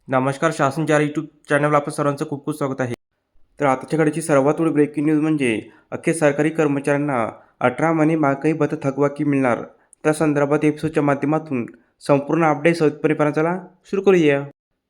नमस्कार. शासन 4 यूट्यूब चॅनलवर आपलं सर्वांचं खूप खूप स्वागत आहे. तर आताच्या घडीची सर्वात मोठी ब्रेकिंग न्यूज म्हणजे अखेर सरकारी कर्मचाऱ्यांना 18 महिने महागाई भत्ता थकबाकी मिळणार. त्या संदर्भात एपिसोडच्या माध्यमातून संपूर्ण अपडेट सविस्तरपणे चला सुरू करूया.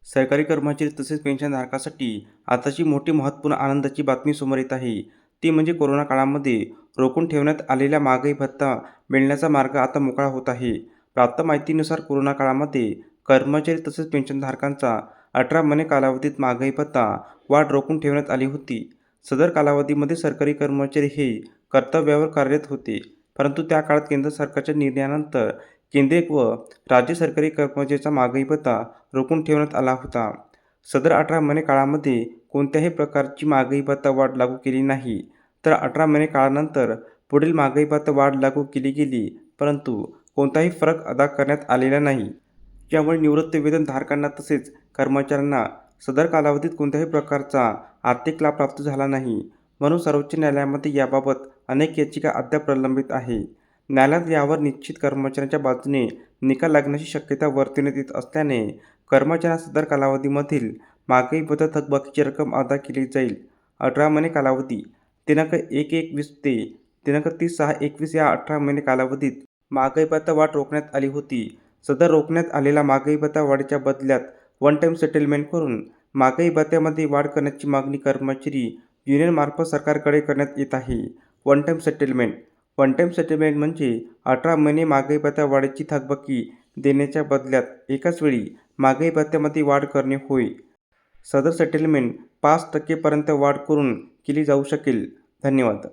सरकारी कर्मचारी तसेच पेन्शनधारकांसाठी आताची मोठी महत्त्वपूर्ण आनंदाची बातमी समोर येत आहे. ती म्हणजे कोरोना काळामध्ये रोखून ठेवण्यात आलेला महागाई भत्ता मिळण्याचा मार्ग आता मोकळा होत आहे. प्राप्त माहितीनुसार कोरोना काळामध्ये कर्मचारी तसेच पेन्शनधारकांचा 18 महिने कालावधीत महागाई भत्ता वाढ रोखून ठेवण्यात आली होती. सदर कालावधीमध्ये सरकारी कर्मचारी हे कर्तव्यावर कार्यरत होते, परंतु त्या काळात केंद्र सरकारच्या निर्णयानंतर केंद्रीय व राज्य सरकारी कर्मचाऱ्यांचा महागाई भत्ता रोखून ठेवण्यात आला होता. सदर 18 महिने काळामध्ये कोणत्याही प्रकारची महागाई भत्ता वाढ लागू केली नाही. तर 18 महिने काळानंतर पुढील महागाई भत्ता वाढ लागू केली गेली, परंतु कोणताही फरक अदा करण्यात आलेला नाही. यामुळे निवृत्ती वेतनधारकांना तसेच कर्मचाऱ्यांना सदर कालावधीत कोणत्याही प्रकारचा आर्थिक लाभ प्राप्त झाला नाही. म्हणून सर्वोच्च न्यायालयामध्ये याबाबत अनेक याचिका अद्याप प्रलंबित आहे. न्यायालयात यावर निश्चित कर्मचाऱ्यांच्या बाजूने निकाल लागण्याची शक्यता वर्तवण्यात येत असल्याने कर्मचाऱ्यांना सदर कालावधीमधील महागाई भत्ता थकबाकीची रक्कम अदा केली जाईल. 18 महिने कालावधी दिनांक 1/1/20 ते दिनांक 30/6/21 या 18 महिने कालावधीत महागाई भत्ता वाढ रोखण्यात आली होती. सदर रोखण्यात आलेला महागाई भत्ता वाढीच्या बदल्यात वन टाईम सेटलमेंट करून महागाई भत्त्यामध्ये वाढ करण्याची मागणी कर्मचारी युनियनमार्फत सरकारकडे करण्यात येत आहे. वन टाईम सेटलमेंट म्हणजे 18 महिने महागाई भत्ता वाढीची थकबाकी देण्याच्या बदल्यात एकाच वेळी महागाई भत्त्यामध्ये वाढ करणे होय. सदर सेटलमेंट 5% पर्यंत वाढ करून केली जाऊ शकेल. धन्यवाद.